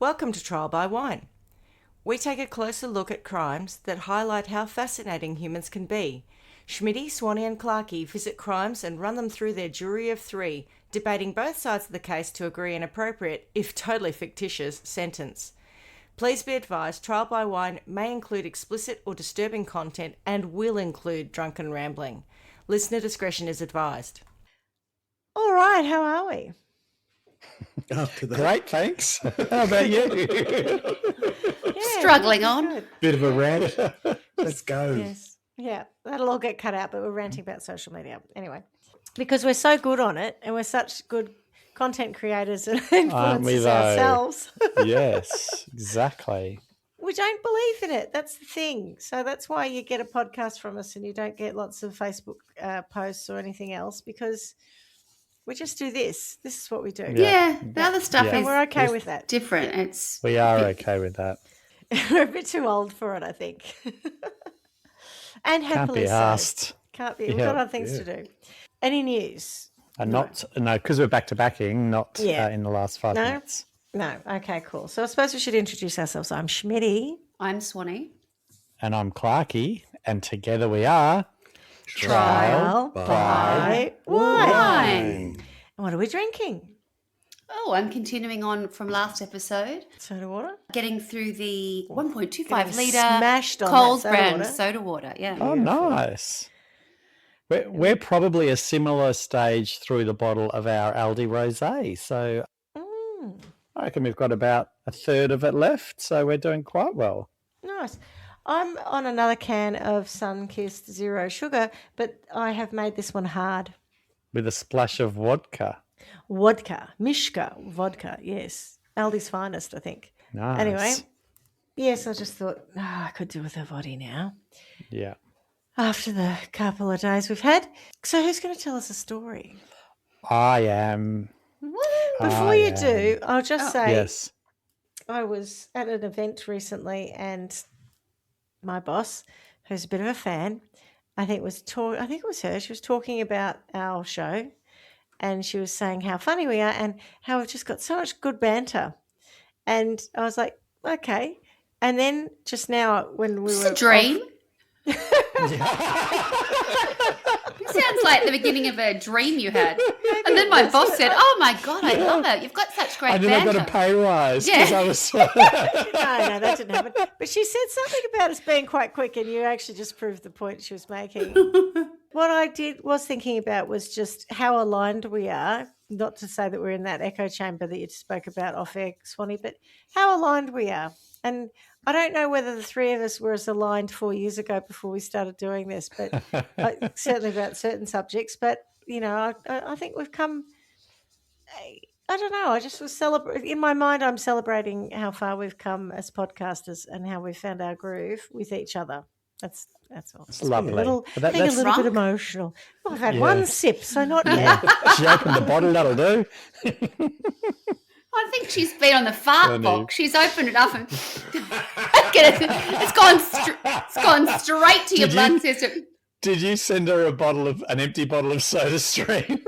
Welcome to Trial by Wine. We take a closer look at crimes that highlight how fascinating humans can be. Schmitty, Swanee and Clarky visit crimes and run them through their jury of three, debating both sides of the case to agree an appropriate, if totally fictitious, sentence. Please be advised, Trial by Wine may include explicit or disturbing content and will include drunken rambling. Listener discretion is advised. All right, how are we? After that. Great, thanks. How about you? Struggling on. Good. Bit of a rant. Let's go. Yes. Yeah, that'll all get cut out, but we're ranting about social media. Anyway, because we're so good on it and we're such good content creators and influencers ourselves. Yes, exactly. We don't believe in it. That's the thing. So that's why you get a podcast from us and you don't get lots of Facebook posts or anything else, because we just do this. This is what we do. Yeah, the other stuff And is we're okay with that. different. We are okay with that. We're a bit too old for it, I think. And Can't happily be so. asked. Can't be. We've got other things to do. Any news? No, because we're back to backing, not Yeah. in the last 5 minutes. No. Okay, cool. So I suppose we should introduce ourselves. I'm Schmitty. I'm Swanee. And I'm Clarky, and together we are Trial by Wine. What are we drinking? Oh, I'm continuing on from last episode, Soda water? getting through the 1.25 Getting litre smashed on Coles that soda brand water. soda water. Yeah. Oh, nice. We're probably a similar stage through the bottle of our Aldi Rosé. So I reckon we've got about a third of it left. So we're doing quite well. Nice. I'm on another can of Sunkissed Zero Sugar, but I have made this one hard. With a splash of vodka. Vodka. Mishka vodka, yes. Aldi's finest, I think. Nice. Anyway, yes, I just thought, I could do with a vodka now. Yeah. After the couple of days we've had. So who's going to tell us a story? I am. Before you do, I'll just say Yes. I was at an event recently and my boss, who's a bit of a fan, I think it was her, she was talking about our show and she was saying how funny we are and how we've just got so much good banter. And I was like, okay. And then just now when we were It's a dream. It sounds like the beginning of a dream you had. And then my boss said, "Oh my God, I love it. You've got such great And then I banter." got a pay rise because I was. No, that didn't happen. But she said something about us being quite quick, and you actually just proved the point she was making. What I was thinking about was just how aligned we are. Not to say that we're in that echo chamber that you spoke about off air, Swanee, but how aligned we are. And I don't know whether the three of us were as aligned 4 years ago before we started doing this, but certainly about certain subjects. But, you know, I think we've come... I don't know. I just was in my mind. I'm celebrating how far we've come as podcasters and how we found our groove with each other. That's all. It's lovely. A little, But being a that's little bit drunk. emotional. Well, I've had Yeah. one sip, so not yet. She opened the bottle, that'll do. I think she's been on the fart Funny. box. She's opened it up and it's gone straight to your Did blood you? system. Did you send her an empty bottle of Soda Stream?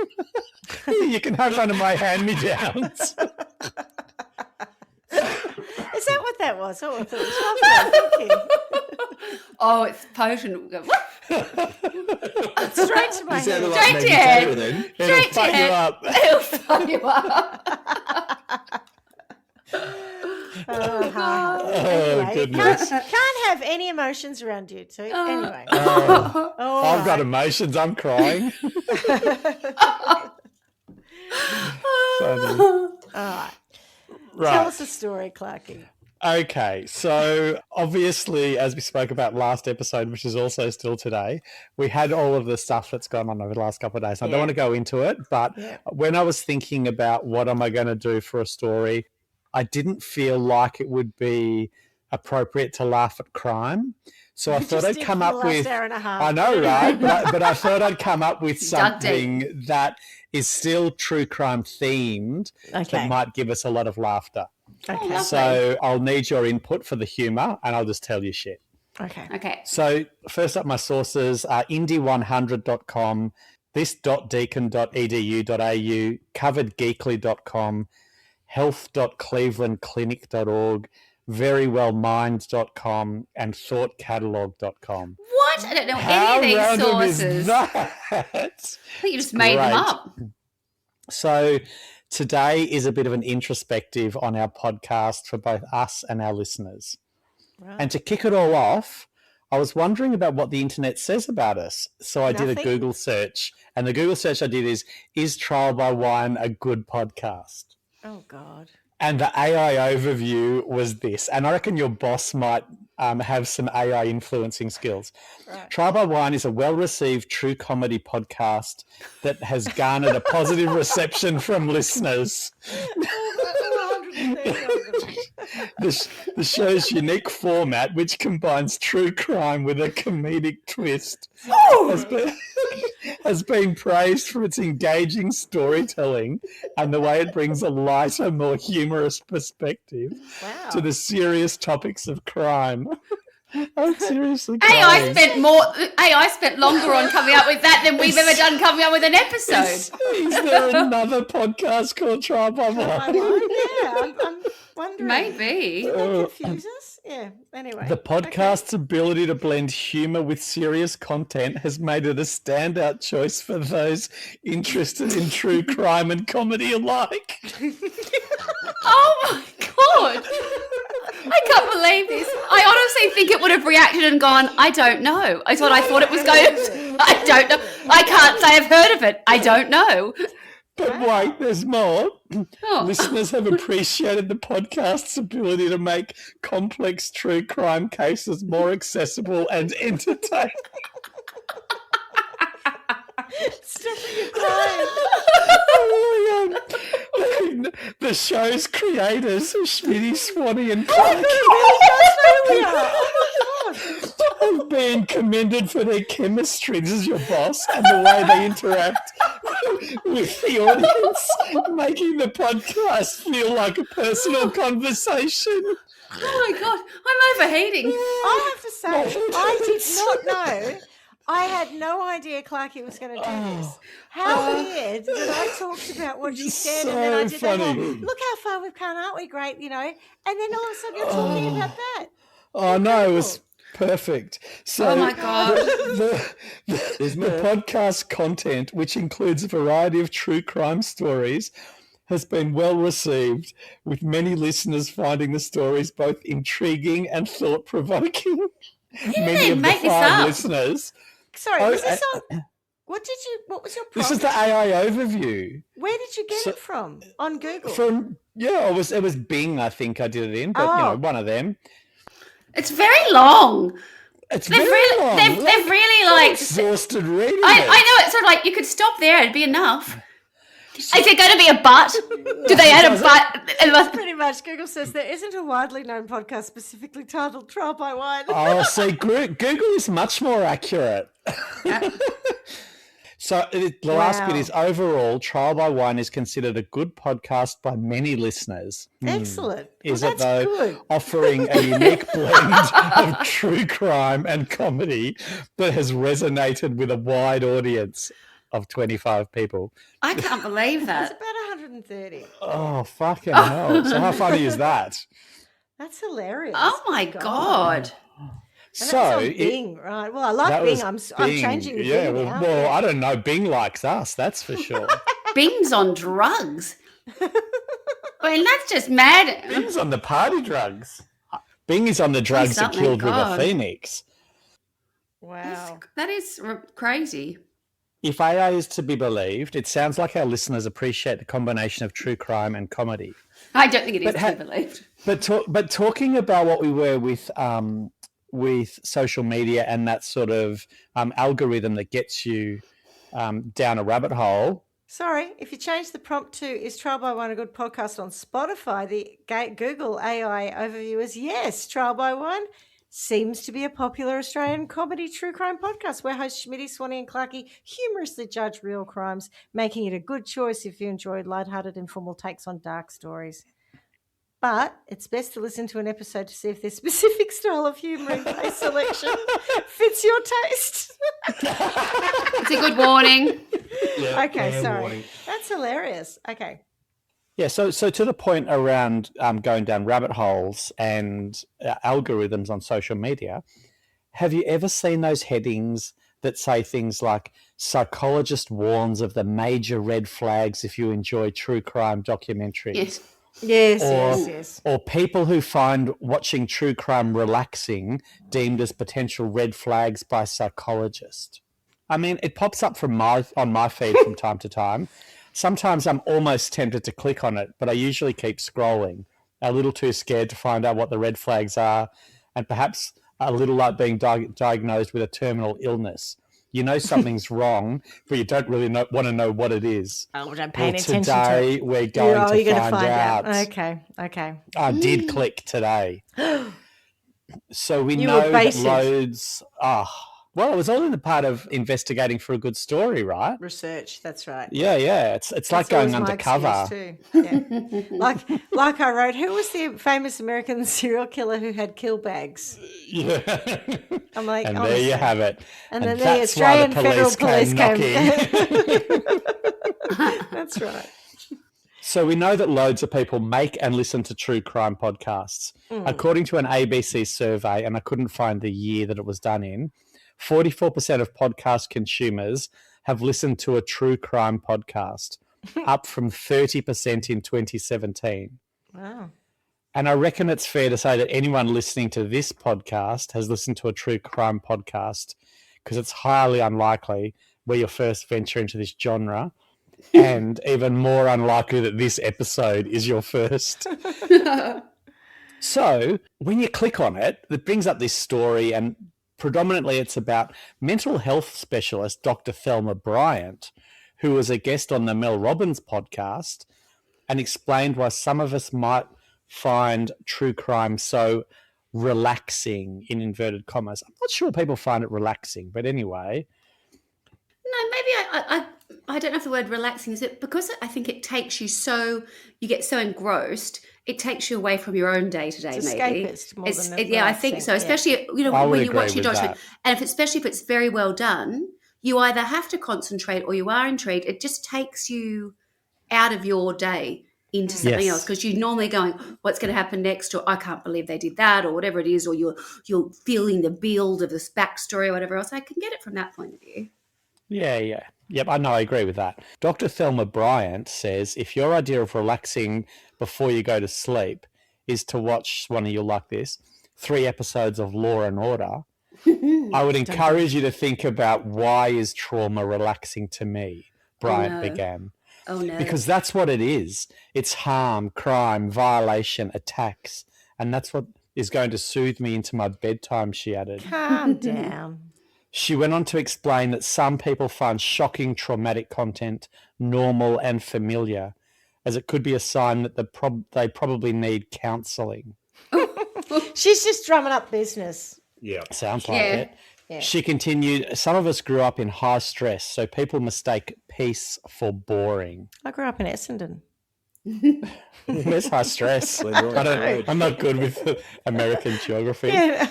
You can have one of my hand-me-downs. Is that what that was? Oh, I thought it was lovely. Oh, it's potent. Straight to my You sounded head. like Straight Maggie to your head. Taylor then. It'll Straight to fuck you head. up. It'll fuck you up. Anyway, goodness. can't have any emotions around you two. Anyway. I've got emotions. I'm crying. Funny. All right. Right. Tell us a story, Clarky. Okay, so obviously, as we spoke about last episode, which is also still today, we had all of the stuff that's gone on over the last couple of days. I don't want to go into it, but when I was thinking about what am I going to do for a story, I didn't feel like it would be appropriate to laugh at crime. So I thought I'd come up with... Hour and a half. I know, right? but I thought I'd come up with Dug deep. something that is still true crime themed that might give us a lot of laughter. Okay. lovely. So I'll need your input for the humour and I'll just tell you shit. Okay. Okay. So first up, my sources are indie100.com, this.deakin.edu.au, coveredgeekly.com, health.clevelandclinic.org, verywellmind.com, and thoughtcatalog.com. What? I don't know How any of these random is sources. that? I think you just made them up. So today is a bit of an introspective on our podcast for both us and our listeners. Right. And to kick it all off, I was wondering about what the internet says about us. So I did a Google search, and the Google search I did is Trial by Wine a good podcast? Oh, God. And the AI overview was this, and I reckon your boss might have some AI influencing skills. Right. Trial by Wine is a well-received true comedy podcast that has garnered a positive reception from listeners. The show's unique format, which combines true crime with a comedic twist, has been praised for its engaging storytelling and the way it brings a lighter, more humorous perspective to the serious topics of crime. I'm seriously AI spent longer on coming up with that than we've ever done coming up with an episode. Is there another podcast called Trial by Wine? Yeah, I'm wondering. Maybe. Did that confuse us? Yeah, anyway. The podcast's ability to blend humour with serious content has made it a standout choice for those interested in true crime and comedy alike. Oh my God. I can't believe this. I honestly think it would have reacted and gone, I don't know. It's what I thought it was going to. I don't know. I can't say I've heard of it. I don't know. But wait, there's more. Listeners have appreciated the podcast's ability to make complex true crime cases more accessible and entertaining. Stop your crying. Oh my God. The show's creators, Schmitty, Swanee, and Clarky, have been commended for their chemistry. This is your boss, and the way they interact with the audience, making the podcast feel like a personal conversation. Oh my God, I'm overheating. I have to say, I did not know. I had no idea Clarky was going to do this. How weird that I talked about what she said, and then I did that whole, look how far we've come, aren't we great, you know? And then all of a sudden you're talking about that. Oh, no, it was perfect. So oh, my God. The podcast content, which includes a variety of true crime stories, has been well received, with many listeners finding the stories both intriguing and thought-provoking. Many of the 5 listeners... Sorry, was this on... What was your prompt? This is the AI overview. Where did you get it from? On Google? It was Bing, I think I did it in, but one of them. It's very long. It's very long. They've really like exhausted reading. I know, it's sort of like you could stop there, it'd be enough. Is there going to be a but? Do they add a but? Pretty much. Google says there isn't a widely known podcast specifically titled Trial by Wine. Oh, see, Google is much more accurate. So the last bit is overall, Trial by Wine is considered a good podcast by many listeners. Excellent. Is it though? Good. Offering a unique blend of true crime and comedy that has resonated with a wide audience of 25 people. I can't believe that. It's about 130. Oh, fucking hell. So how funny is that? That's hilarious. Oh, my God. So Bing, right? Well, I like Bing. I'm changing the Bing now. Well, I don't know. Bing likes us, that's for sure. Bing's on drugs. I mean, that's just mad. Bing's on the party drugs. Bing is on the drugs that killed River Phoenix. Wow. That is crazy. If AI is to be believed, it sounds like our listeners appreciate the combination of true crime and comedy. I don't think it is to be believed. But talking about what we were with social media and that sort of algorithm that gets you down a rabbit hole. Sorry, if you change the prompt to "Is Trial by Wine a good podcast" on Spotify, the Google AI overview is yes, Trial by Wine seems to be a popular Australian comedy true crime podcast where hosts Schmitty, Swanee and Clarky humorously judge real crimes, making it a good choice if you enjoy lighthearted, informal takes on dark stories. But it's best to listen to an episode to see if their specific style of humour and taste selection fits your taste. It's a good warning. Yeah, okay, sorry. Warning. That's hilarious. Okay. Yeah, so to the point around going down rabbit holes and algorithms on social media, have you ever seen those headings that say things like psychologist warns of the major red flags if you enjoy true crime documentaries? Yes. Yes. Or people who find watching true crime relaxing deemed as potential red flags by psychologists. I mean, it pops up on my feed from time to time. Sometimes I'm almost tempted to click on it, but I usually keep scrolling, a little too scared to find out what the red flags are, and perhaps a little like being diagnosed with a terminal illness. You know something's wrong, but you don't really want to know what it is. Oh, don't pay any attention to today it. we're going to find out. Okay. I did click today. So we You know were that basic. loads... well, it was all in the part of investigating for a good story, right? Research, that's right. Yeah. It's like going undercover. Too. Yeah. like I wrote, who was the famous American serial killer who had kill bags? Yeah. I'm like, and honestly. there you have it. And then the that's why Australian Federal Police came came. That's right. So we know that loads of people make and listen to true crime podcasts. According to an ABC survey, and I couldn't find the year that it was done in, 44% of podcast consumers have listened to a true crime podcast, up from 30% in 2017. Wow. And I reckon it's fair to say that anyone listening to this podcast has listened to a true crime podcast, because it's highly unlikely we're your first venture into this genre, and even more unlikely that this episode is your first. So when you click on it, it brings up this story, and predominantly it's about mental health specialist Dr. Thelma Bryant, who was a guest on the Mel Robbins podcast, and explained why some of us might find true crime so relaxing, in inverted commas. I'm not sure people find it relaxing, but anyway. No, maybe I don't know if the word relaxing is it, because I think it takes you you get so engrossed, it takes you away from your own day to day. It's maybe escapist more than I think so. relaxing, Especially when you watch your documentary, and especially if it's very well done, you either have to concentrate or you are intrigued. It just takes you out of your day into something else, because you're normally going, what's going to happen next, or I can't believe they did that, or whatever it is, or you're feeling the build of this backstory or whatever else. I can get it from that point of view. Yeah. Yep, I know, I agree with that. Dr. Thelma Bryant says if your idea of relaxing before you go to sleep is to watch, Swanee, you'll like this, 3 episodes of Law and Order, I would encourage you to think about, why is trauma relaxing to me? Bryant began. Oh, no. Because that's what it is. It's harm, crime, violation, attacks. And that's what is going to soothe me into my bedtime, she added. Calm down. She went on to explain that some people find shocking, traumatic content normal and familiar, as it could be a sign that they probably need counselling. She's just drumming up business. Yeah. Sounds like it. Yeah. She continued, some of us grew up in high stress, so people mistake peace for boring. I grew up in Essendon. Where's high stress? I'm not good with American geography. Yeah.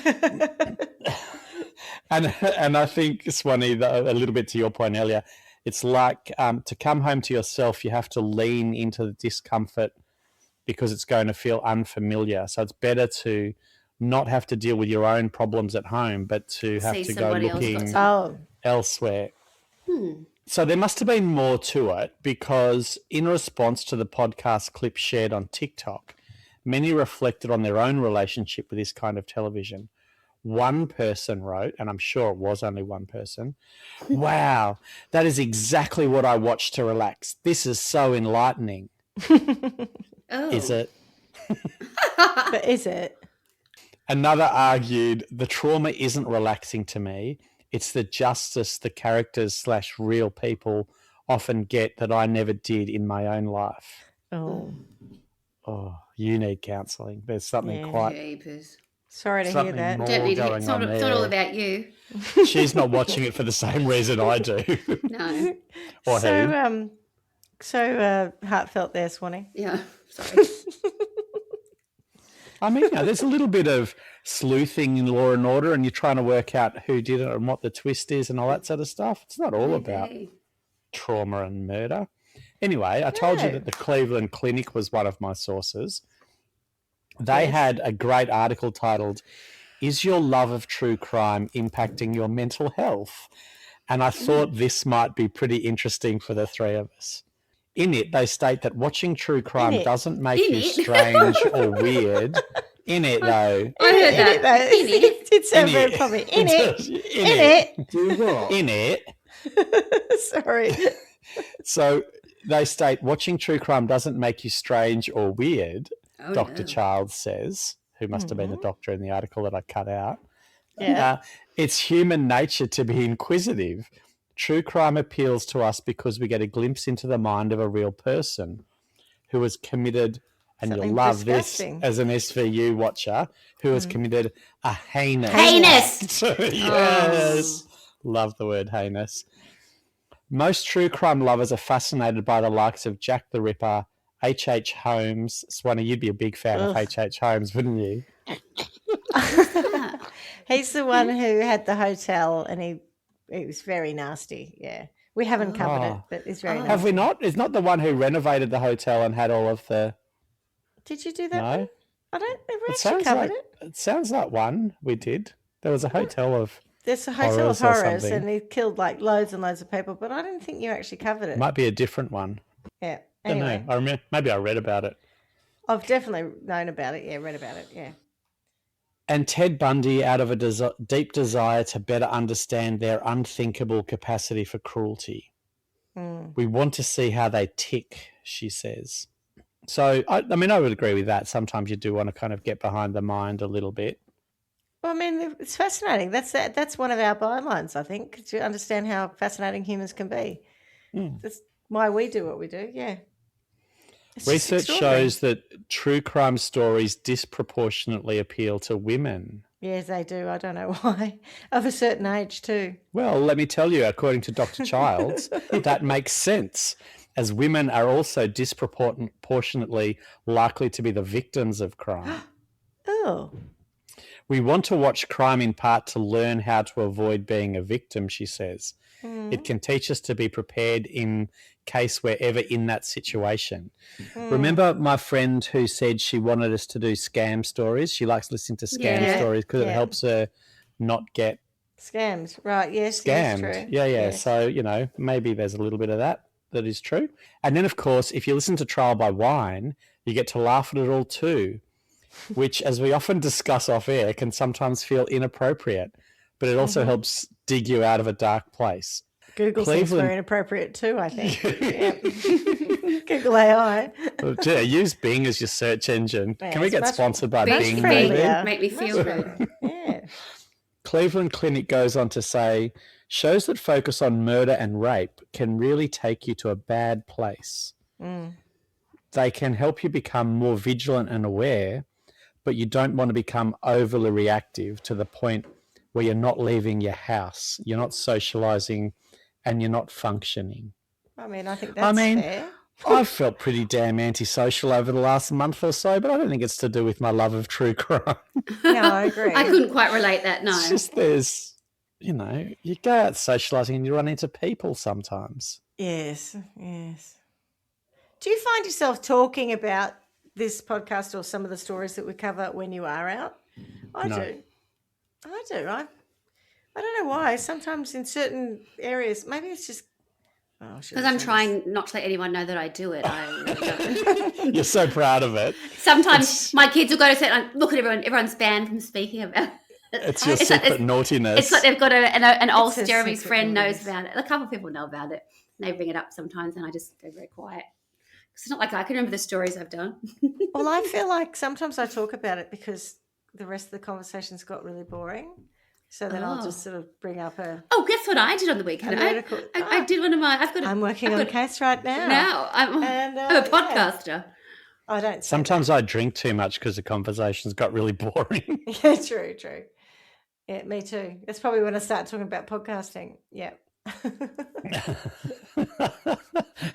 And I think, Swanee, a little bit to your point earlier, it's like to come home to yourself, you have to lean into the discomfort because it's going to feel unfamiliar. So it's better to not have to deal with your own problems at home, but to have to go looking elsewhere. So there must have been more to it, because in response to the podcast clip shared on TikTok, many reflected on their own relationship with this kind of television. One person wrote, and I'm sure it was only one person, wow, that is exactly what I watch to relax. This is so enlightening. Is it? But is it? Another argued, the trauma isn't relaxing to me. It's the justice the characters / real people often get that I never did in my own life. Oh, you need counselling. There's something quite... Jeepers. Sorry to hear that. more Don't need going it's on not there. all about you. She's not watching it for the same reason I do. No. Or who? So heartfelt there, Swanee. Yeah. Sorry. I mean, there's a little bit of sleuthing in Law and Order, and you're trying to work out who did it and what the twist is and all that sort of stuff. It's not all about trauma and murder. Anyway, I told you No. that the Cleveland Clinic was one of my sources. They Yes. had a great article titled, "Is Your Love of True Crime Impacting Your Mental Health?" And I thought this might be pretty interesting for the three of us. In it, they state that watching true crime it. doesn't make In you it. strange or weird. In it, though. I heard that. In it. It did sound In very it. properly. In it. In In it. it. Do what? In it. Sorry. So they state watching true crime doesn't make you strange or weird, Oh, Dr. no. Childs says, who must have been the doctor in the article that I cut out. Yeah. It's human nature to be inquisitive. True crime appeals to us because we get a glimpse into the mind of a real person who has committed, and Something you'll love disgusting. this as an SVU watcher, who has committed a heinous. Heinous. Yes. Love the word heinous. Most true crime lovers are fascinated by the likes of Jack the Ripper, H.H. Holmes. Swanee, you'd be a big fan of H.H. Holmes, wouldn't you? He's the one who had the hotel and he was very nasty. Yeah. We haven't covered it, but it's very nasty. Have we not? Is not the one who renovated the hotel and had all of the... Did you do that No? one? I don't think we It actually sounds covered like, it. it sounds like one we did. There was a hotel of... There's a hotel of Horrors or horrors something. and he killed like loads and loads of people, but I didn't think you actually covered it. Might be a different one. Yeah. I don't Anyway, know. I remember, maybe I read about it. I've definitely known about it. Yeah, read about it. Yeah. And Ted Bundy, out of a deep desire to better understand their unthinkable capacity for cruelty. We want to see how they tick, she says. So, I mean, I would agree with that. Sometimes you do want to kind of get behind the mind a little bit. Well, I mean, it's fascinating. That's one of our bylines, I think, to understand how fascinating humans can be. That's why we do what we do. Yeah. It's just Research extraordinary. shows that true crime stories disproportionately appeal to women. Yes, they do. I don't know why. Of a certain age, too. Well, let me tell you, according to Dr. Childs, that makes sense, as women are also disproportionately likely to be the victims of crime. Oh. We want to watch crime in part to learn how to avoid being a victim, she says. It can teach us to be prepared in case we're ever in that situation. Remember my friend who said she wanted us to do scam stories? She likes listening to scam stories because it helps her not get Scammed. Right. Yes. scammed. Yes, true. Yeah. Yes. So, maybe there's a little bit of that is true. And then, of course, if you listen to Trial by Wine, you get to laugh at it all too, which, as we often discuss off air, can sometimes feel inappropriate, but it also helps dig you out of a dark place. Google seems very inappropriate too, I think. Google AI. Yeah, use Bing as your search engine. Yeah, Can we it's get much- sponsored by much Bing, friendlier. maybe? Yeah. Make me feel good. Yeah. Cleveland Clinic goes on to say, shows that focus on murder and rape can really take you to a bad place. They can help you become more vigilant and aware, but you don't want to become overly reactive to the point where you're not leaving your house, you're not socializing, and you're not functioning. I mean, I think that's fair. I've felt pretty damn antisocial over the last month or so, but I don't think it's to do with my love of true crime. No, I agree. I couldn't quite relate that, no. It's just there's, you go out socializing and you run into people sometimes. Yes, yes. Do you find yourself talking about this podcast or some of the stories that we cover when you are out? I No. do. I don't know why. Sometimes in certain areas, maybe it's just... Because I'm trying not to let anyone know that I do it. I really don't. You're so proud of it. Sometimes my kids will go to set and look at everyone. Everyone's banned from speaking about it. It's your It's like- secret naughtiness. It's like they've got an old It's a Jeremy's secret friend knows notice. about it. A couple of people know about it. And they bring it up sometimes, and I just go very quiet. It's not like I can remember the stories I've done. Well, I feel like sometimes I talk about it because the rest of the conversations got really boring. So then I'll just sort of bring up a... Oh, guess what I did on the weekend? I did one of my... I'm working on a case right now. Now I'm a podcaster. I don't say Sometimes I drink too much because the conversations got really boring. Yeah, true. Yeah, me too. That's probably when I start talking about podcasting. Yeah.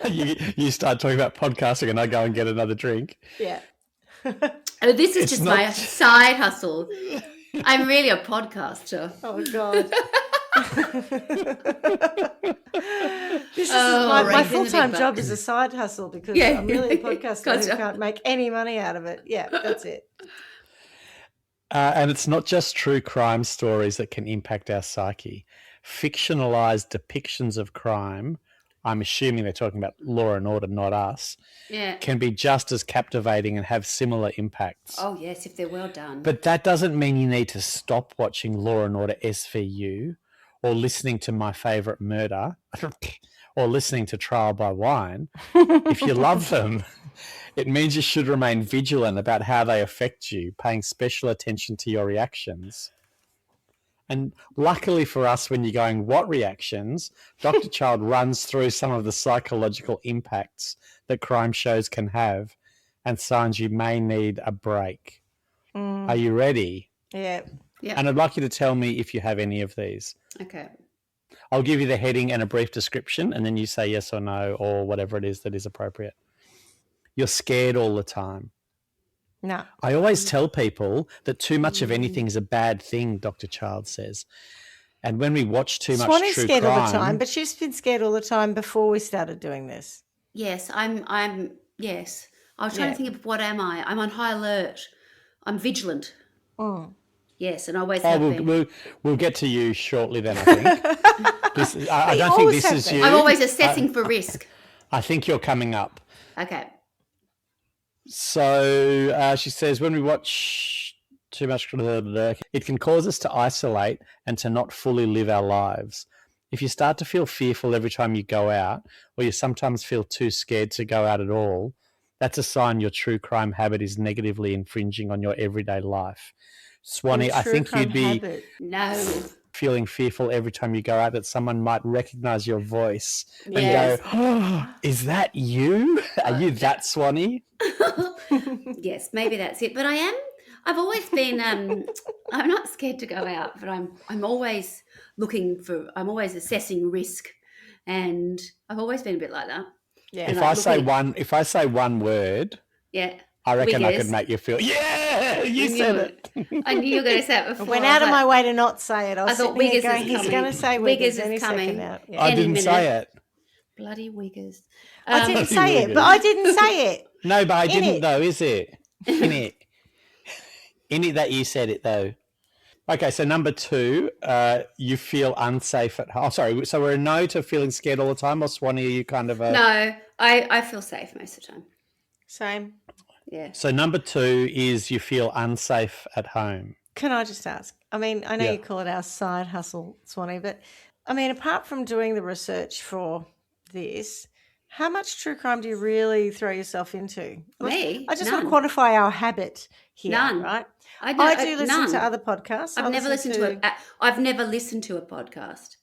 you start talking about podcasting and I go and get another drink. Yeah. Oh, this is It's just not- my side hustle. I'm really a podcaster. Oh, God. This is Oh, my right, in the full-time big job bucks. is a side hustle because Yeah. I'm really a podcaster Gotcha. who can't make any money out of it. Yeah, that's it. And it's not just true crime stories that can impact our psyche. Fictionalized depictions of crime, I'm assuming they're talking about Law and Order, not us, Yeah. can be just as captivating and have similar impacts. Oh, yes, if they're well done. But that doesn't mean you need to stop watching Law and Order SVU or listening to My Favorite Murder or listening to Trial by Wine. If you love them, it means you should remain vigilant about how they affect you, paying special attention to your reactions. And luckily for us, when you're going, what reactions? Dr. Child runs through some of the psychological impacts that crime shows can have and signs you may need a break. Are you ready? Yeah. Yeah. And I'd like you to tell me if you have any of these. Okay. I'll give you the heading and a brief description, and then you say yes or no or whatever it is that is appropriate. You're scared all the time. No. I always tell people that too much of anything is a bad thing, Dr. Child says. And when we watch too much Swanee's true scared crime... all the time, but she's been scared all the time before we started doing this. Yes, yes. I was trying to think of what am I? I'm on high alert. I'm vigilant. Mm. Yes, and I always have been. We'll get to you shortly then, I think. I don't think this is you. I'm always assessing for risk. I think you're coming up. Okay. So she says, when we watch too much, it can cause us to isolate and to not fully live our lives. If you start to feel fearful every time you go out, or you sometimes feel too scared to go out at all, that's a sign your true crime habit is negatively infringing on your everyday life. Swanee, I think you'd be feeling fearful every time you go out that someone might recognize your voice and go, oh, is that you? Are you that Swanee? Yes, maybe that's it. But I've always been, I'm not scared to go out, but I'm always I'm always assessing risk. And I've always been a bit like that. Yeah. If I say one word, yeah, I reckon I could make you feel, yeah, you said it. I knew you were going to say it before. I went out of my way to not say it. I thought Wiggers going, he's going to say Wiggers any second now. Yeah. I didn't say it. Bloody Wiggers. I didn't say it, but I didn't say it. No, but I didn't though, is it? In it. In it that you said it though. Okay, so number 2, you feel unsafe at home. Oh, sorry, so we're a no to feeling scared all the time, or Swanee, are you kind of a... No, I feel safe most of the time. Same. Yeah. So number 2 is you feel unsafe at home. Can I just ask? I mean, I know you call it our side hustle, Swanee, but I mean, apart from doing the research for this, how much true crime do you really throw yourself into? Me? I just None. want to quantify our habit here, None. right? I do listen none. to other podcasts. I've never listened to it. I've never listened to a podcast.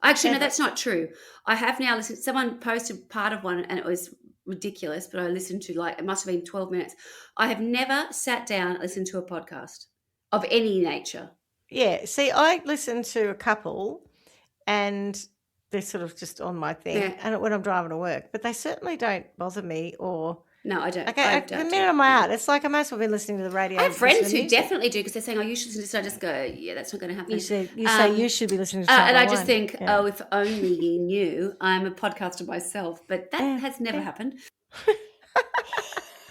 Actually, no, that's not true. I have now listened. Someone posted part of one and it was ridiculous, but I listened to it must have been 12 minutes. I have never sat down and listened to a podcast of any nature. Yeah. See, I listen to a couple and they're sort of just on my thing and when I'm driving to work, but they certainly don't bother me or... No, I don't. Okay, the minute I'm out, it's like I might as well be listening to the radio. I have friends who definitely do because they're saying, "Oh, you should listen to this." I just go, "Yeah, that's not going to happen." You say you should be listening to. And I just think, oh, if only you knew, I'm a podcaster myself, but that has never happened.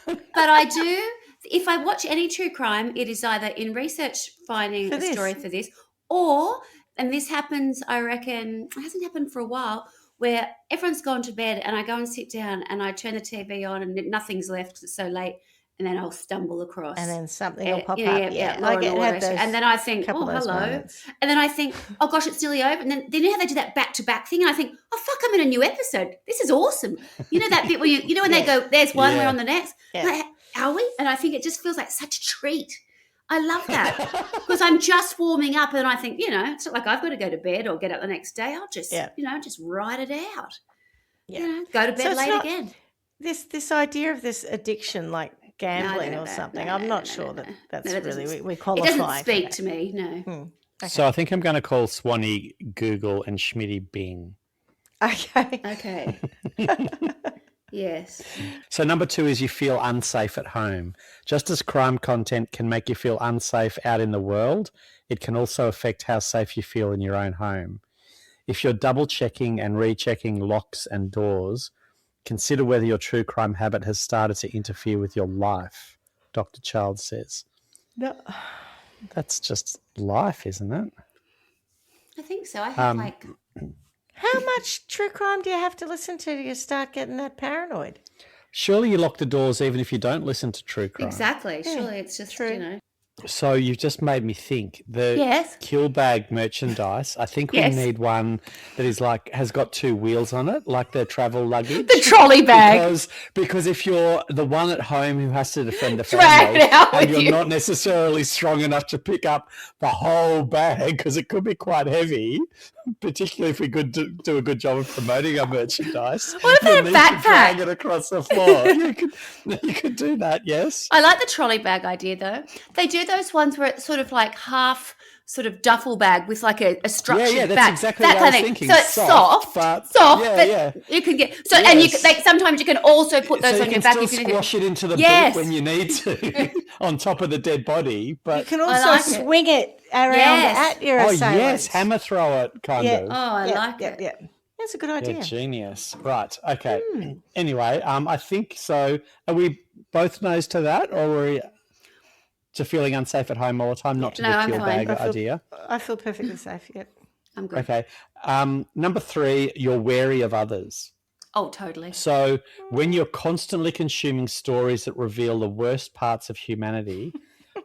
But I do. If I watch any true crime, it is either in research finding a story for this, or and this happens. I reckon it hasn't happened for a while. Where everyone's gone to bed and I go and sit down and I turn the TV on and nothing's left because it's so late and then I'll stumble across. And then something will pop up. Yeah. And then I think, oh, hello. Moments. And then I think, oh, gosh, it's nearly over. And then you know how they do that back-to-back thing? And I think, oh, fuck, I'm in a new episode. This is awesome. You know that bit where you know when they go, there's one, we're on the next. Yeah. Like, are we? And I think it just feels like such a treat. I love that because I'm just warming up and I think, it's not like I've got to go to bed or get up the next day. I'll just, just ride it out. Yeah. Go to bed late again. This idea of this addiction, like gambling or something, I'm not sure that's really, we qualify. It doesn't speak to me, no. Okay. So I think I'm going to call Swanee Google and Schmitty Bing. Okay. Yes. So number 2 is you feel unsafe at home. Just as crime content can make you feel unsafe out in the world, it can also affect how safe you feel in your own home. If you're double checking and rechecking locks and doors, consider whether your true crime habit has started to interfere with your life, Dr. Child says. No. That's just life, isn't it? I think so. I have How much true crime do you have to listen to you start getting that paranoid? Surely you lock the doors even if you don't listen to true crime. Exactly. Surely it's just, true. So you've just made me think. The kill bag merchandise, I think we need one that is like has got two wheels on it, like the travel luggage. The trolley bag. Because if you're the one at home who has to defend the Drag family it out and with you're you. not necessarily strong enough to pick up the whole bag because it could be quite heavy, particularly if we could do a good job of promoting our merchandise. What about you'll a need to backpack? drag it across the floor. You could do that, yes. I like the trolley bag idea, though. They do those ones where it's sort of like half sort of duffel bag with like a structured Yeah, that's back. exactly that what I kind was of thinking. So it's soft, but you can get and you Yes. sometimes you can also put those so on you your can back still if you need squash to. it into the Yes. boot when you need to on top of the dead body. But You can also swing it around at your oh assailant. yes, hammer throw it kind of. Oh, I like it. Yeah. That's a good idea. Yeah, genius. Right. Okay. Anyway, I think so. Are we both no's to that, or were we to feeling unsafe at home all the time? Not to No, the I'm kill fine. bag idea. I feel perfectly safe. Yep. I'm good. Okay. Number 3, you're wary of others. Oh, totally. So when you're constantly consuming stories that reveal the worst parts of humanity,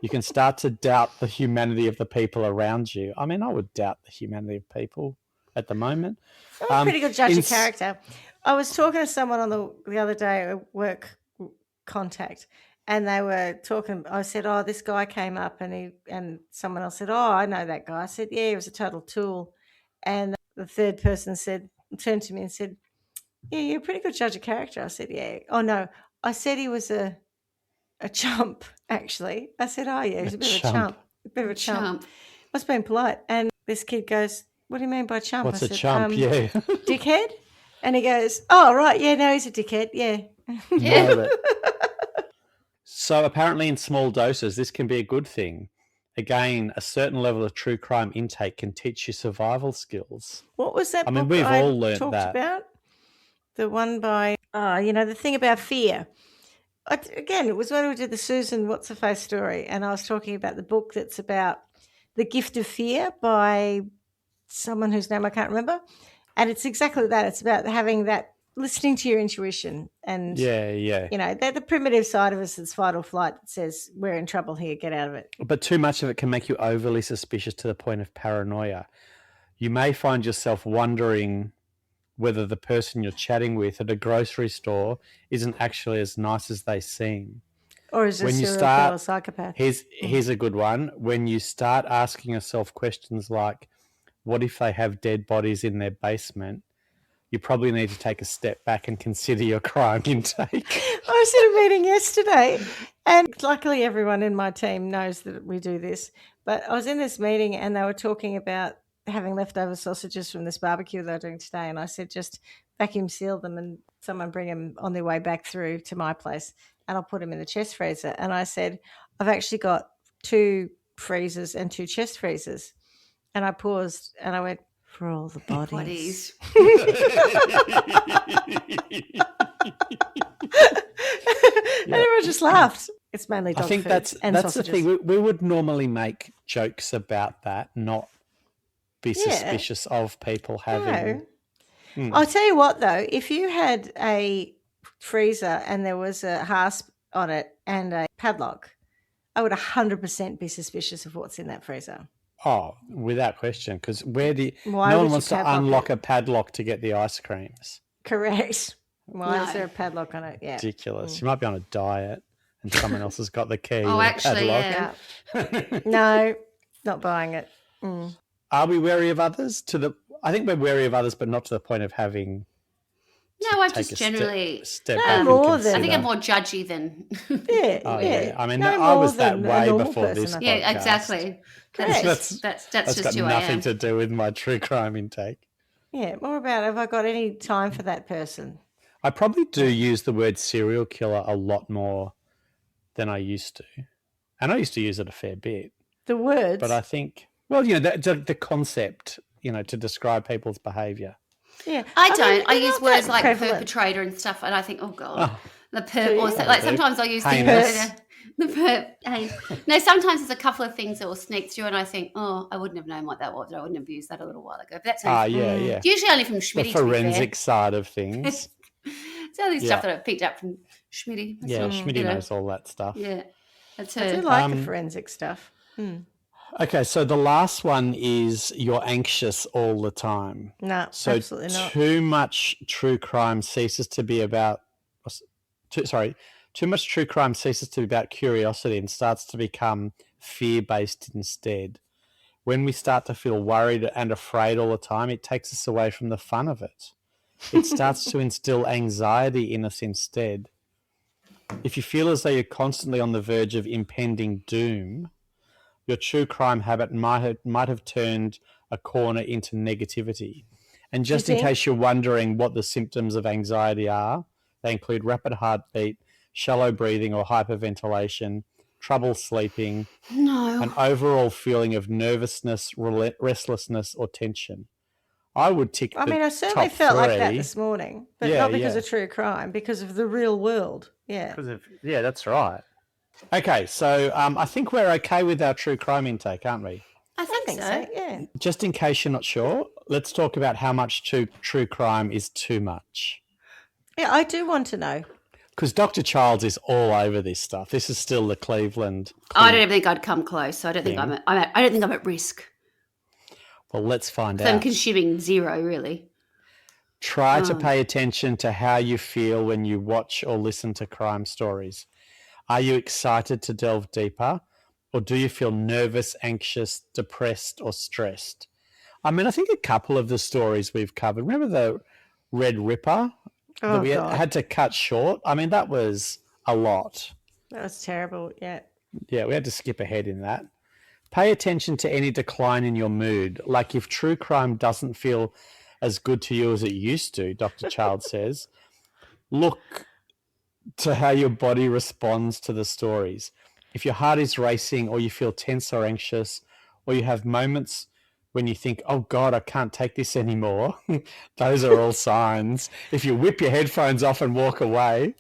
you can start to doubt the humanity of the people around you. I mean, I would doubt the humanity of people at the moment. I'm a pretty good judge of character. I was talking to someone on the other day, a work contact, and they were talking. I said, "Oh, this guy came up," and someone else said, "Oh, I know that guy." I said, "Yeah, he was a total tool." And the third person turned to me and said, "Yeah, you're a pretty good judge of character." I said, "Yeah." Oh no, I said he was a chump. Actually, I said, "Oh yeah, he's a bit of a chump, a bit of a chump." I was being polite, and this kid goes, "What do you mean by chump?" What's I a said, chump? Yeah. dickhead. And he goes, "Oh right, yeah, no, he's a dickhead, yeah." Nailed it. So apparently in small doses, this can be a good thing. Again, a certain level of true crime intake can teach you survival skills. What was that? I mean, book we've I all learnt talked that. about? The one by, the thing about fear. Again, it was when we did the Susan What's Her Face story, and I was talking about the book that's about The Gift of Fear by someone whose name I can't remember. And it's exactly that. It's about having that, listening to your intuition. And, they're the primitive side of us that's fight or flight that says, we're in trouble here, get out of it. But too much of it can make you overly suspicious to the point of paranoia. You may find yourself wondering whether the person you're chatting with at a grocery store isn't actually as nice as they seem. Or is this serial killer or psychopath? Here's a good one. When you start asking yourself questions like, what if they have dead bodies in their basement? You probably need to take a step back and consider your crime intake. I was at a meeting yesterday, and luckily everyone in my team knows that we do this, but I was in this meeting and they were talking about having leftover sausages from this barbecue they're doing today, and I said just vacuum seal them and someone bring them on their way back through to my place and I'll put them in the chest freezer. And I said, I've actually got 2 freezers and 2 chest freezers. And I paused and I went, for all the bodies. And everyone just laughed. It's mainly dog I think food that's sausages. the thing. We would normally make jokes about that, not be suspicious of people having... No. I'll tell you what, though. If you had a freezer and there was a hasp on it and a padlock, I would 100% be suspicious of what's in that freezer. Oh, without question, because no Why one would wants you to padlock unlock it? a padlock to get the ice creams. Correct. Why No. is there a padlock on it? Yeah. Ridiculous. You might be on a diet and someone else has got the key. Oh, or actually, padlock. Yeah. No, not buying it. Mm. Are we wary of others? I think we're wary of others, but not to the point of having... No, I take just a generally... step No, back and more than- consider. I think I'm more judgy than... Yeah. Oh, yeah. yeah. I mean, No I more was that than a way normal before person, this I podcast. think. Yeah, exactly. Correct. That's That's just got who I nothing am. to do with my true crime intake. Yeah, more about have I got any time for that person? I probably do use the word serial killer a lot more than I used to. And I used to use it a fair bit. The words. But I think, well, the concept to describe people's behavior. Yeah, I don't. mean, I they're use not words that like prevalent. perpetrator and stuff, and I think, oh god, Oh. the perp. Or Yeah. like sometimes I'll use the Heinous. perp. The perp. Hey. No, sometimes there's a couple of things that will sneak through, and I think, oh, I wouldn't have known what that was. I wouldn't have used that a little while ago. But that's only, Yeah. it's usually only from The Schmitty. forensic side of things. It's all this stuff that I've picked up from Schmitty. That's Yeah, not, Schmitty knows all that stuff. Yeah, that's I her. do like the forensic stuff. Okay, so the last one is you're anxious all the time. No, So absolutely not. too much true crime ceases to be about too much true crime ceases to be about curiosity and starts to become fear-based instead. When we start to feel worried and afraid all the time, it takes us away from the fun of it. It starts to instill anxiety in us instead. If you feel as though you're constantly on the verge of impending doom, your true crime habit might have turned a corner into negativity. And just in case you're wondering what the symptoms of anxiety are, they include rapid heartbeat, shallow breathing or hyperventilation, trouble sleeping, an overall feeling of nervousness, restlessness or tension. I would tick I mean, I certainly felt like that this morning, but not because of true crime, because of the real world. Yeah. That's right. Okay, so I think we're okay with our true crime intake, aren't we? I think so. Yeah. Just in case you're not sure, let's talk about how much true crime is too much. Yeah, I do want to know. Because Dr. Childs is all over this stuff. This is still the Cleveland. I don't even think I'd come close. So I don't think I don't think I'm at risk. Well, let's find I'm out. consuming zero, really. Try to pay attention to how you feel when you watch or listen to crime stories. Are you excited to delve deeper, or do you feel nervous, anxious, depressed, or stressed? I mean, I think a couple of the stories we've covered. Remember the Red Ripper that we had to cut short? I mean, that was a lot. That was terrible, yeah. Yeah, we had to skip ahead in that. Pay attention to any decline in your mood. Like if true crime doesn't feel as good to you as it used to, Dr. Child says, look to how your body responds to the stories. If your heart is racing or you feel tense or anxious, or you have moments when you think, oh God, I can't take this anymore, those are all signs. If you whip your headphones off and walk away.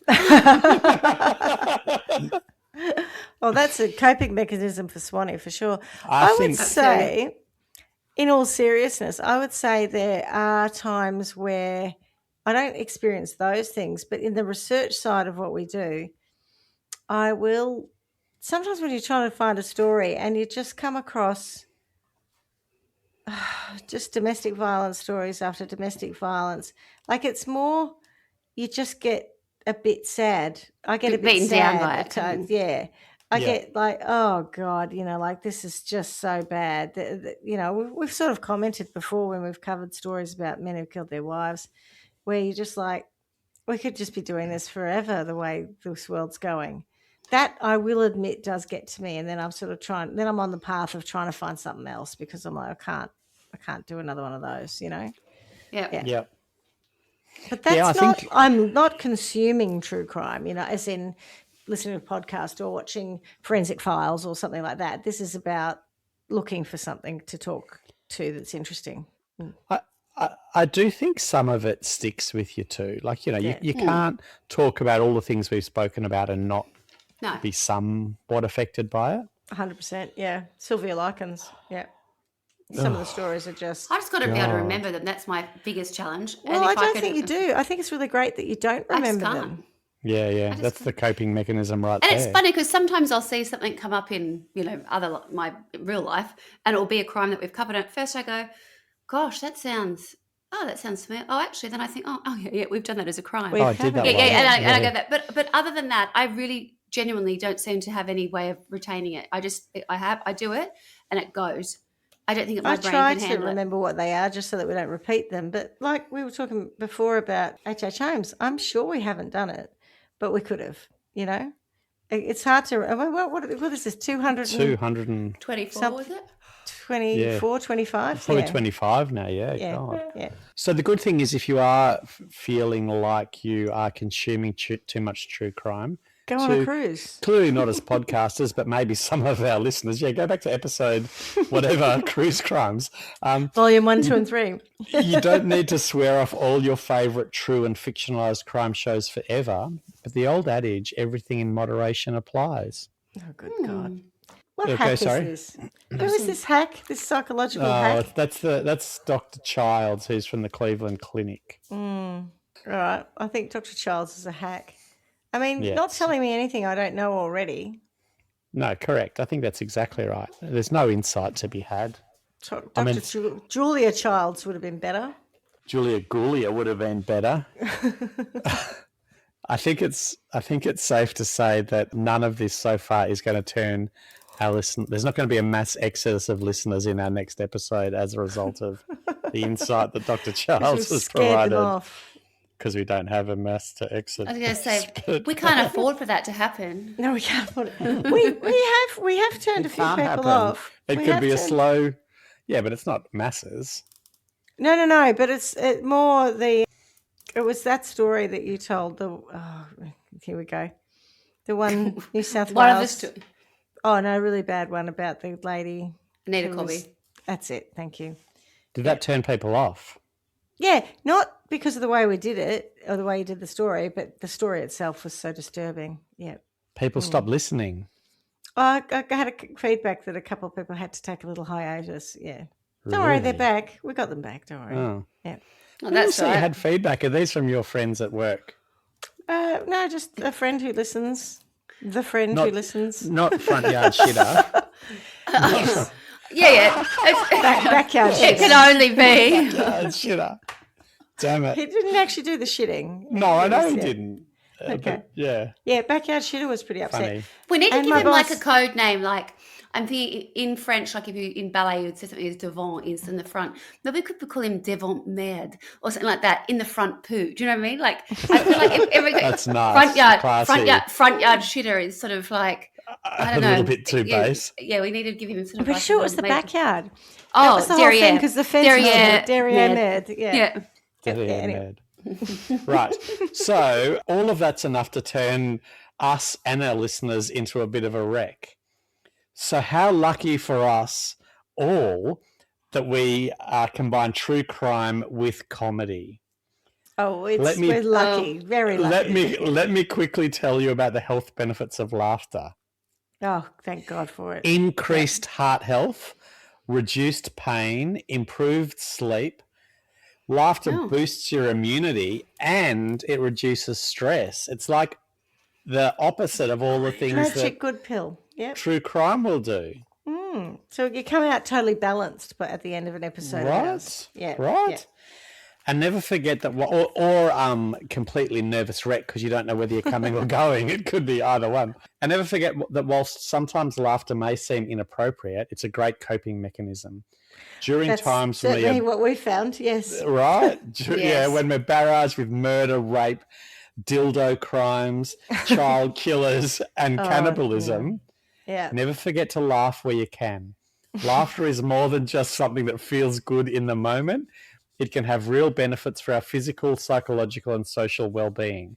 Well, that's a coping mechanism for Swanee for sure. I would say, in all seriousness, I would say there are times where I don't experience those things, but in the research side of what we do, I will sometimes when you're trying to find a story and you just come across just domestic violence stories after domestic violence, like it's more, you just get a bit sad. I get a bit sad down by at times. Yeah. I get like, oh God, like this is just so bad. We've sort of commented before when we've covered stories about men who've killed their wives, where you're just like, we could just be doing this forever the way this world's going. That, I will admit, does get to me, and then I'm sort of then I'm on the path of trying to find something else because I'm like, I can't do another one of those, Yeah. But that's I'm not consuming true crime, as in listening to a podcast or watching Forensic Files or something like that. This is about looking for something to talk to that's interesting. I do think some of it sticks with you too. Like, you can't talk about all the things we've spoken about and not be somewhat affected by it. 100%, yeah. Sylvia Likens, yeah. Some of the stories are just... I just got to be able to remember them. That's my biggest challenge. Well, I don't think you do. I think it's really great that you don't remember them. Yeah. That's the coping mechanism right there. And it's funny because sometimes I'll see something come up in, my real life, and it'll be a crime that we've covered. And at first I go, gosh, that sounds familiar. Oh, actually, then I think, yeah, we've done that as a crime. I did that. And I go that. But other than that, I really genuinely don't seem to have any way of retaining it. I do it and it goes. I don't think my brain can handle it. I try to remember what they are just so that we don't repeat them. But like we were talking before about H.H. Holmes, I'm sure we haven't done it, but we could have, It's hard to... What is this, 224, was it? 24, 25? Probably 25 now, God. Yeah. So the good thing is if you are feeling like you are consuming too much true crime, Go on a cruise. Clearly not as podcasters, but maybe some of our listeners. Yeah, go back to episode whatever, Cruise Crimes. Volume 1, 2, and 3. You don't need to swear off all your favourite true and fictionalised crime shows forever, but the old adage, everything in moderation applies. Oh, good God. What Okay, hack sorry. is this? Who is this hack? This psychological hack? That's Dr. Childs, who's from the Cleveland Clinic. All right. I think Dr. Childs is a hack. I mean, Yes. not telling me anything I don't know already. No, correct. I think that's exactly right. There's no insight to be had. Dr. Julia Childs would have been better. Julia Goulia would have been better. I think it's safe to say that none of this so far is going to turn our listen. There's not going to be a mass exodus of listeners in our next episode as a result of the insight that Dr. Charles has provided. Because we don't have a mass to exit. I was going to say, we can't afford for that to happen. No, we can't. We have turned a few people off. It could be a slow, but it's not masses. No. But it's more the. It was that story that you told. Here we go. The one New South Wales. Oh no, really bad one about the lady. Anita Colby. That's it. Thank you. Did that turn people off? Yeah, not because of the way we did it or the way you did the story, but the story itself was so disturbing. Yeah. People stopped listening. I had a feedback that a couple of people had to take a little hiatus. Yeah. Don't worry, they're back. We got them back. Don't worry. Oh. Yeah. Oh, that's You right. had feedback. Are these from your friends at work? No, just a friend who listens. The friend who listens. Not front yard shitter. Yeah. Backyard It shitter. can only be. Yard shitter. Damn it. He didn't actually do the shitting. No, I know he didn't. Okay. But yeah. Yeah, backyard shitter was pretty upset. Funny. We need to And give my him like boss- a code name, like I'm thinking in French, like if you in ballet you'd say something as devant is in the front. Maybe we could call him devant merde or something like that in the front poo. Do you know what I mean? Like I feel like if every That's nice. front yard shitter is sort of like I don't know, a little bit too base. Yeah, we need to give him sort I'm of. pretty like sure a it was the major- backyard. Oh, That was the whole thing derriere. because the fence was derriere merde. Yeah. Anyway. Right. So all of that's enough to turn us and our listeners into a bit of a wreck. So how lucky for us all that we combine true crime with comedy. Oh, we're lucky, very lucky. Let me quickly tell you about the health benefits of laughter. Oh, thank God for it. Increased heart health, reduced pain, improved sleep. Laughter boosts your immunity and it reduces stress. It's like the opposite of all the things Tragic that good pill. Yep. true crime will do. So you come out totally balanced, but at the end of an episode, of ours. Yeah, Right. yeah. And never forget that, or completely nervous wreck because you don't know whether you're coming or going. It could be either one. And never forget that whilst sometimes laughter may seem inappropriate, it's a great coping mechanism. During That's times when certainly what we found. Yes. right, yeah, Yes. when we're barraged with murder, rape, dildo crimes, child killers, and cannibalism. Yeah. Never forget to laugh where you can. Laughter is more than just something that feels good in the moment. It can have real benefits for our physical, psychological, and social well-being.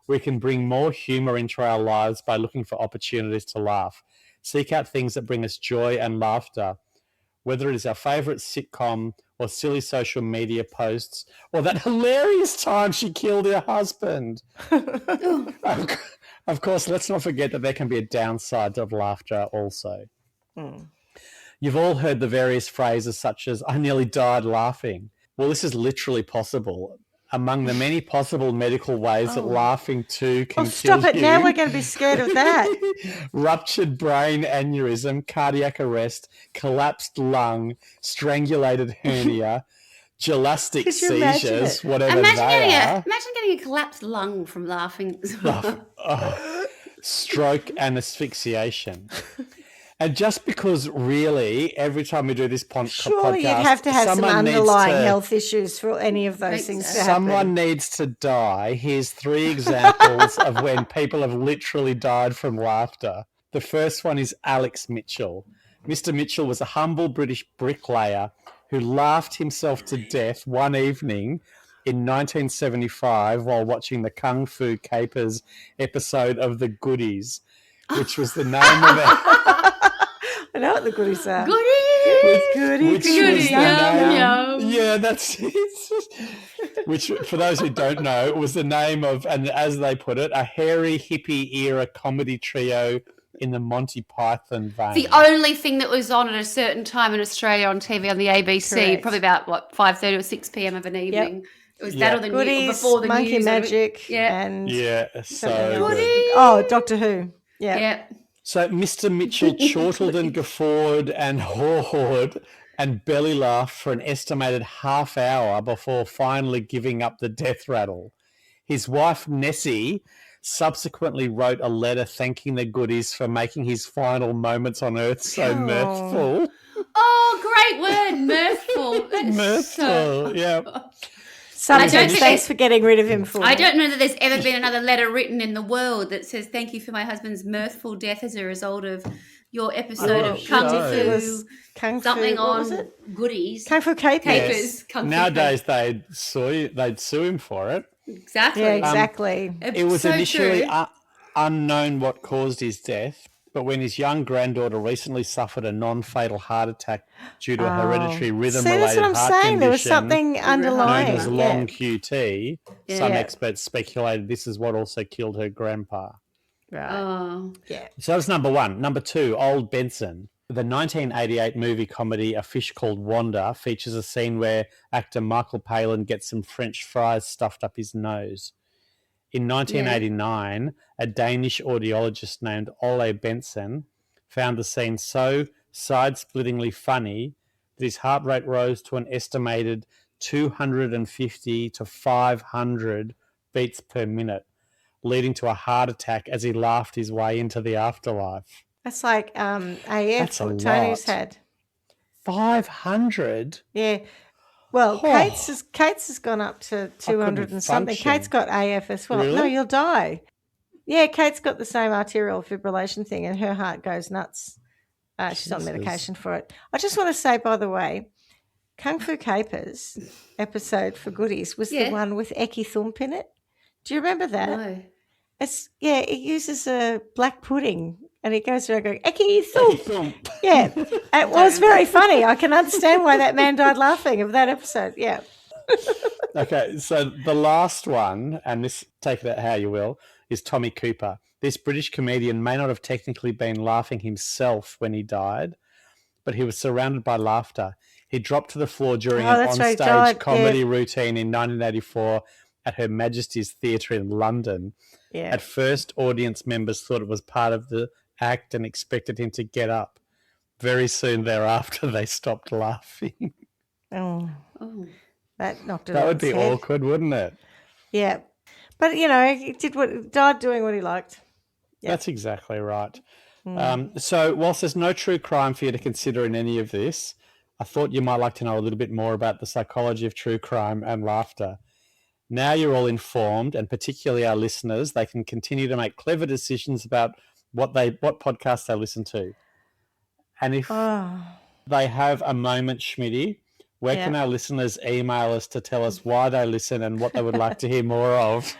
We can bring more humour into our lives by looking for opportunities to laugh. Seek out things that bring us joy and laughter, whether it is our favourite sitcom or silly social media posts or that hilarious time she killed her husband. Of course, let's not forget that there can be a downside of laughter also. You've all heard the various phrases such as, I nearly died laughing. Well, this is literally possible. Among the many possible medical ways that laughing too can kill Stop it you. now. We're going to be scared of that. Ruptured brain aneurysm, cardiac arrest, collapsed lung, strangulated hernia, gelastic Could you imagine seizures, it? whatever Imagine they are, getting a collapsed lung from laughing. stroke and asphyxiation. And just because really every time we do this podcast, Surely you'd have to have some someone needs underlying to- health issues for any of those things to happen. Someone needs to die. Here's 3 examples of when people have literally died from laughter. The first one is Alex Mitchell. Mr. Mitchell was a humble British bricklayer who laughed himself to death one evening in 1975 while watching the Kung Fu Capers episode of The Goodies, which was the name of it. I know what the goodies are. Goody! Which Goody, was the yum, name. yum. Yeah, that's it. Which, for those who don't know, was the name of, and as they put it, a hairy hippie era comedy trio in the Monty Python vein. The only thing that was on at a certain time in Australia on TV on the ABC, Correct. probably about 5:30 or 6 p.m. of an evening. It was that or the Goodies, news before the Monkey news. Magic, Yeah. and Yeah, something so else. good. Oh, Doctor Who. Yeah. Yeah. So Mr. Mitchell chortled and guffawed and hawed and belly laughed for an estimated half hour before finally giving up the death rattle. His wife, Nessie, subsequently wrote a letter thanking the Goodies for making his final moments on Earth so mirthful. Oh, great word, mirthful. That's Mirthful, yeah. Sometimes I don't think thanks for getting rid of him for I me. don't know that there's ever been another letter written in the world that says thank you for my husband's mirthful death as a result of your episode Oh, of Kung sure. It Fu. was Kung Fu. Something What on was it? Goodies. Kung Fu Capers. Capers. Kung Fu Nowadays they'd sue him for it. Exactly. Yeah, exactly. It was So initially true. unknown what caused his death, but when his young granddaughter recently suffered a non-fatal heart attack due to a hereditary See, rhythm-related that's what I'm heart saying. condition There was something known underlying. as long QT, some Yeah. experts speculated this is what also killed her grandpa. Right. Oh. Yeah. So that was number one. Number two, Old Benson. The 1988 movie comedy A Fish Called Wanda features a scene where actor Michael Palin gets some French fries stuffed up his nose. In 1989, a Danish audiologist named Ole Benson found the scene so side-splittingly funny that his heart rate rose to an estimated 250 to 500 beats per minute, leading to a heart attack as he laughed his way into the afterlife. That's like AF, That's a what Tony's lot. had. 500? Yeah. Well, Oh. Kate's has gone up to 200 and something. function. Kate's got AF as well. No, Really? you'll die. Yeah, Kate's got the same arterial fibrillation thing and her heart goes nuts. She's on Jesus. medication for it. I just want to say, by the way, Kung Fu Capers episode for Goodies was the Yeah. one with Eki Thump in it. Do you remember that? No. It uses a black pudding and it goes around going, Eki Thump. Thump. Yeah, it was very funny. I can understand why that man died laughing of that episode. Yeah. Okay, so the last one, and this, take it how you will, is Tommy Cooper. This British comedian may not have technically been laughing himself when he died, but he was surrounded by laughter. He dropped to the floor during an that's right, onstage died, comedy routine in 1984 at Her Majesty's Theatre in London. Yeah. At first, audience members thought it was part of the act and expected him to get up. Very soon thereafter, they stopped laughing. Oh, Oh. that knocked it That on would be its head. awkward, wouldn't it? Yeah. But, he died doing what he liked. Yeah. That's exactly right. So whilst there's no true crime for you to consider in any of this, I thought you might like to know a little bit more about the psychology of true crime and laughter. Now you're all informed, and particularly our listeners, they can continue to make clever decisions about what podcasts they listen to. And if they have a moment, Schmitty, where can our listeners email us to tell us why they listen and what they would like to hear more of?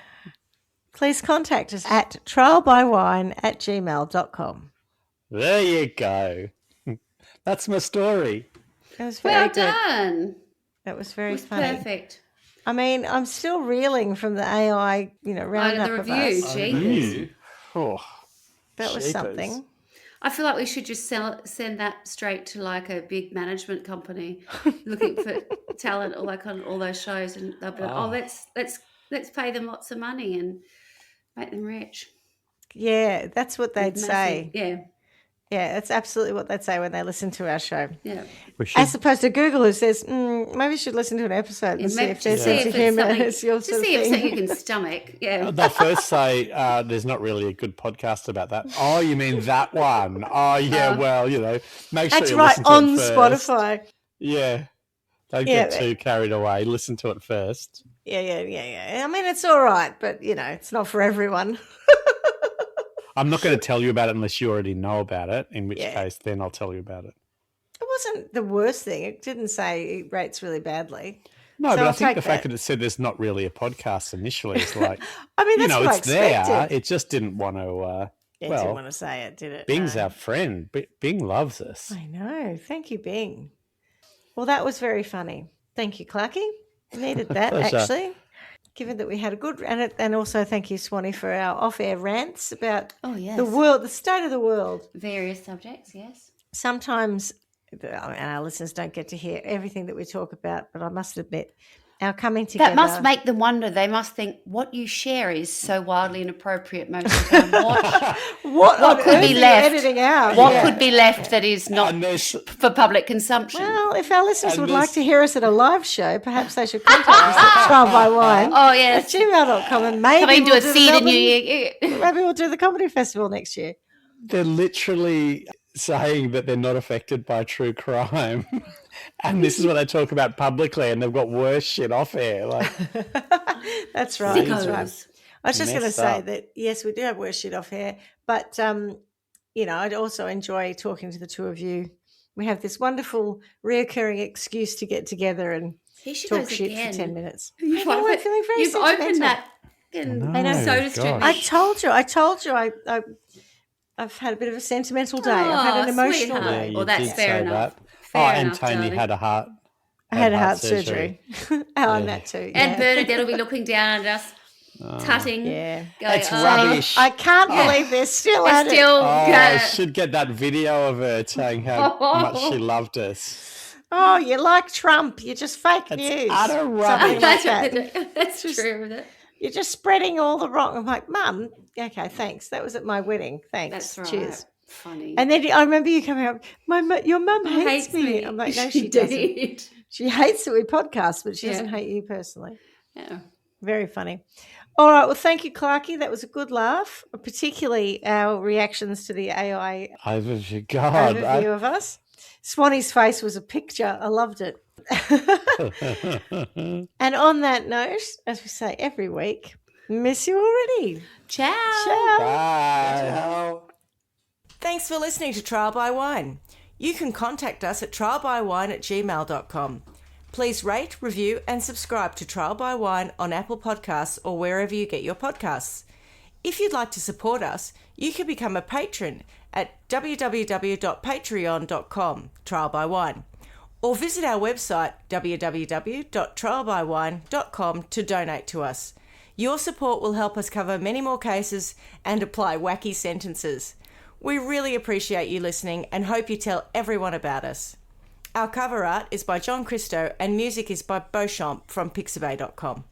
Please contact us at trialbywine@gmail.com. There you go. That's my story. It was very Well good. done. That was It very was funny. perfect. I mean, I'm still reeling from the AI, roundup the of review, us. gee. Oh, That was jeepers. something. I feel like we should just send that straight to like a big management company looking for talent or like on all those shows, and they'll be like, let's pay them lots of money and make them rich. Yeah, that's what they'd say. Yeah, Yeah, that's absolutely what they'd say when they listen to our show. yeah. We should, As opposed to Google, who says, maybe you should listen to an episode and see if their sense of humour is your Just sort of see if it's thing. something you can stomach. Yeah. they'll first say there's not really a good podcast about that. Oh, you mean that one? Oh, yeah, well, make sure That's you right, listen to on it first. Spotify. Yeah. Don't Yeah, get too carried away. Listen to it first. Yeah. I mean, it's all right, but, it's not for everyone. I'm not going to tell you about it unless you already know about it, in which Yeah. case then I'll tell you about it. It wasn't the worst thing. It didn't say it rates really badly. No, So but I'll I think take the fact that. that it said there's not really a podcast initially is like, I mean, you that's know, what I it's there. expected. It just didn't want to. It Well, didn't want to say it, did it? Bing's No. our friend. Bing loves us. I know. Thank you, Bing. Well, that was very funny. Thank you, Clarky. Needed that, Pleasure. actually. Given that we had a good... And also thank you, Swanee, for our off-air rants about the world, the state of the world. Various subjects, yes. Sometimes our listeners don't get to hear everything that we talk about, but I must admit, our coming together... That must make them wonder. They must think, what you share is so wildly inappropriate most of the time. What could be left? Editing out? What could be left that is not for public consumption? Well, if our listeners would like to hear us at a live show, perhaps they should contact us at Trial by Wine Oh, yes. at gmail.com and maybe Come in, do we'll a do the theatre New Melbourne- Year. Maybe we'll do the comedy festival next year. They're literally saying that they're not affected by true crime. And this is what they talk about publicly, and they've got worse shit off air. Like, That's right. That's Sickos. right. I was just going to Messed say up. that, yes, we do have worse shit off air, but, I'd also enjoy talking to the two of you. We have this wonderful reoccurring excuse to get together and Here she talk goes shit again. for 10 minutes. You've, I know, I'm feeling very you've opened sentimental. that fucking I know, soda strip. gosh. I told you, I've had a bit of a sentimental day. I've had an Oh, emotional sweetheart. day. you Well, that's did fair say enough. that. Fair and enough, Tony darling. had a heart. I had a heart surgery. And that too. And Yeah. Bernadette will be looking down at us, tutting. Yeah. Going, It's oh, rubbish. I can't believe they're still They're at still. Oh, I should get that video of her saying how much she loved us. it. Oh, you like Trump. You're just fake It's news. utter Something rubbish. like That's, that. that's Just- true, isn't it? You're just spreading all the wrong. I'm like, Mum, okay, thanks. That was at my wedding. Thanks. That's right. Cheers. Funny. And then I remember you coming up, your mum She hates me. I'm like, no, she doesn't. did. She hates that we podcast, but she Yeah. doesn't hate you personally. Yeah. Very funny. All right. Well, thank you, Clarky. That was a good laugh, particularly our reactions to the AI overview of us. Swanee's face was a picture. I loved it. And on that note, as we say every week, miss you already. Ciao. Ciao. Bye. Thanks for listening to Trial by Wine. You can contact us at trialbywine@gmail.com. Please rate, review and subscribe to Trial by Wine on Apple Podcasts or wherever you get your podcasts. If you'd like to support us, you can become a patron at www.patreon.com, Trial by Wine, or visit our website www.trialbywine.com to donate to us. Your support will help us cover many more cases and apply wacky sentences. We really appreciate you listening and hope you tell everyone about us. Our cover art is by John Christo and music is by Beauchamp from pixabay.com.